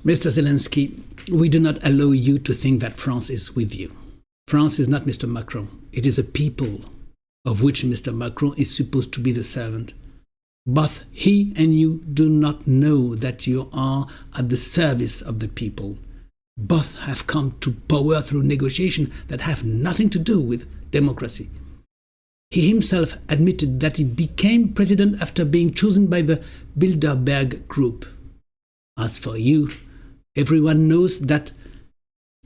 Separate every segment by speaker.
Speaker 1: Mr. Zelensky, we do not allow you to think that France is with you. France is not Mr. Macron. It is a people of which Mr. Macron is supposed to be the servant. Both he and you do not know that you are at the service of the people. Both have come to power through negotiations that have nothing to do with democracy. He himself admitted that he became president after being chosen by the Bilderberg group. As for you, everyone knows that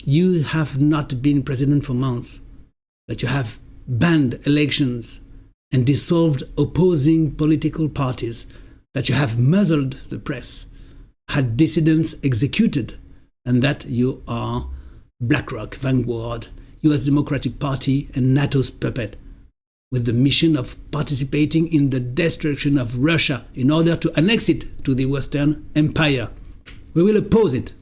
Speaker 1: you have not been president for months, that you have banned elections and dissolved opposing political parties, that you have muzzled the press, had dissidents executed, and that you are BlackRock, Vanguard, US Democratic Party and NATO's puppet, with the mission of participating in the destruction of Russia in order to annex it to the Western Empire. We will oppose it,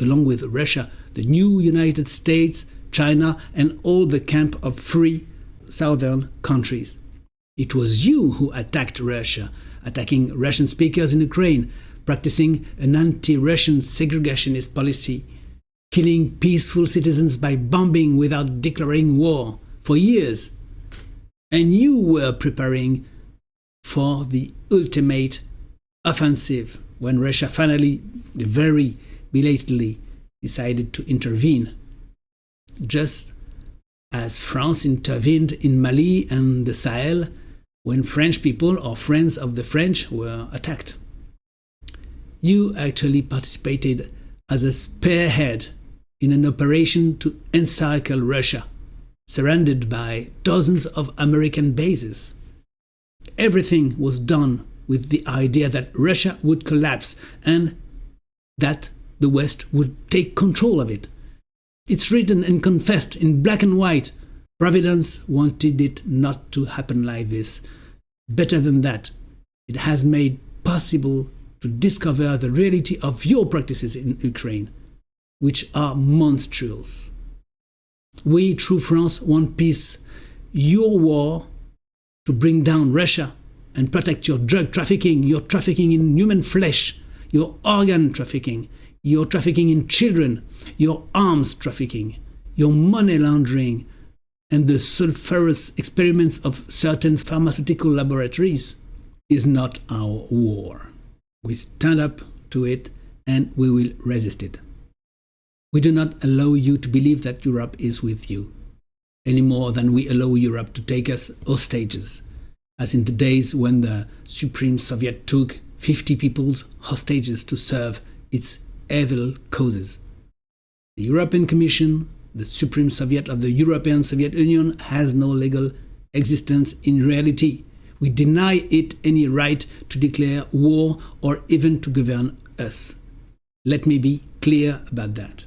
Speaker 1: along with Russia, the new United States, China, and all the camp of free southern countries. It was you who attacked Russia, attacking Russian speakers in Ukraine, practicing an anti-Russian segregationist policy, killing peaceful citizens by bombing without declaring war for years. And you were preparing for the ultimate offensive when Russia finally, very belatedly, decided to intervene. Just as France intervened in Mali and the Sahel when French people or friends of the French were attacked. You actually participated as a spearhead in an operation to encircle Russia, surrounded by dozens of American bases. Everything was done with the idea that Russia would collapse and that the West would take control of it. It's written and confessed in black and white. Providence wanted it not to happen like this. Better than that, it has made possible to discover the reality of your practices in Ukraine, which are monstrous. We, through France, want peace. Your war to bring down Russia and protect your drug trafficking, your trafficking in human flesh, your organ trafficking, your trafficking in children, your arms trafficking, your money laundering, and the sulfurous experiments of certain pharmaceutical laboratories is not our war. We stand up to it and we will resist it. We do not allow you to believe that Europe is with you, any more than we allow Europe to take us hostages, as in the days when the Supreme Soviet took 50 people's hostages to serve its evil causes. The European Commission, the Supreme Soviet of the European Soviet Union, has no legal existence in reality. We deny it any right to declare war or even to govern us. Let me be clear about that.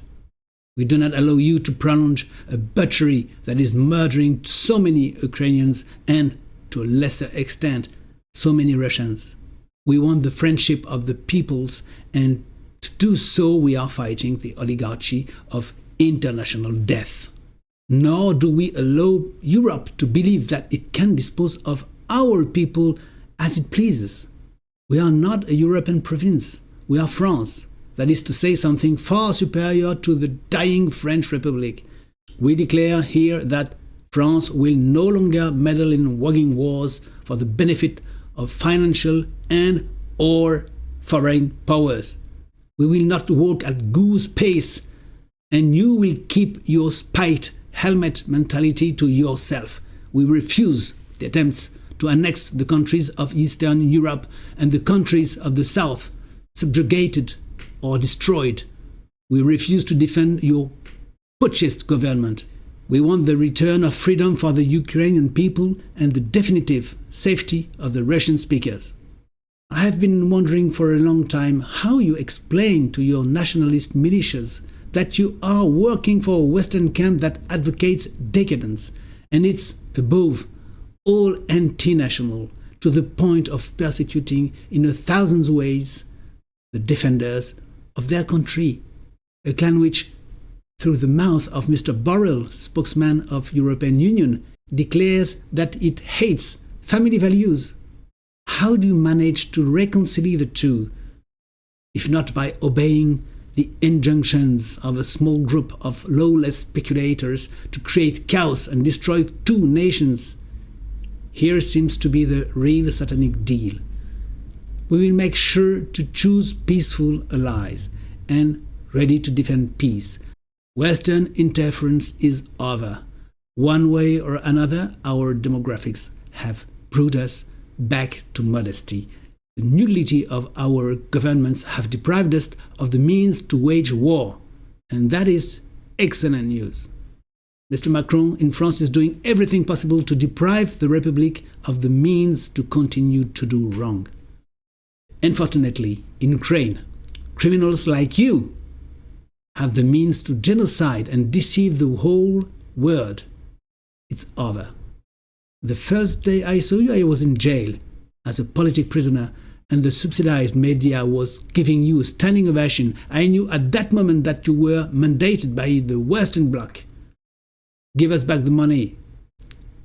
Speaker 1: We do not allow you to prolong a butchery that is murdering so many Ukrainians and, to a lesser extent, so many Russians. We want the friendship of the peoples, and to do so we are fighting the oligarchy of international death. Nor do we allow Europe to believe that it can dispose of our people as it pleases. We are not a European province. We are France. That is to say, something far superior to the dying French Republic. We declare here that France will no longer meddle in wagging wars for the benefit of financial and or foreign powers. We will not walk at goose pace, and you will keep your spite helmet mentality to yourself. We refuse the attempts to annex the countries of Eastern Europe and the countries of the South, subjugated or destroyed. We refuse to defend your putschist government. We want the return of freedom for the Ukrainian people and the definitive safety of the Russian speakers. I have been wondering for a long time how you explain to your nationalist militias that you are working for a Western camp that advocates decadence, and it's above all anti-national, to the point of persecuting in 1,000 ways the defenders of their country, a clan which, through the mouth of Mr. Borrell, spokesman of European Union, declares that it hates family values. How do you manage to reconcile the two, if not by obeying the injunctions of a small group of lawless speculators to create chaos and destroy two nations. Here seems to be the real satanic deal. We will make sure to choose peaceful allies and ready to defend peace. Western interference is over. One way or another, our demographics have brought us back to modesty. The nullity of our governments have deprived us of the means to wage war, and that is excellent news. Mr. Macron in France is doing everything possible to deprive the Republic of the means to continue to do wrong. Unfortunately, in Ukraine, criminals like you have the means to genocide and deceive the whole world. It's over. The first day I saw you, I was in jail as a politic prisoner, and the subsidized media was giving you a standing ovation. I knew at that moment that you were mandated by the Western Bloc. Give us back the money.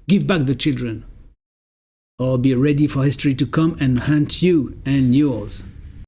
Speaker 1: Give back the children. Or be ready for history to come and hunt you and yours.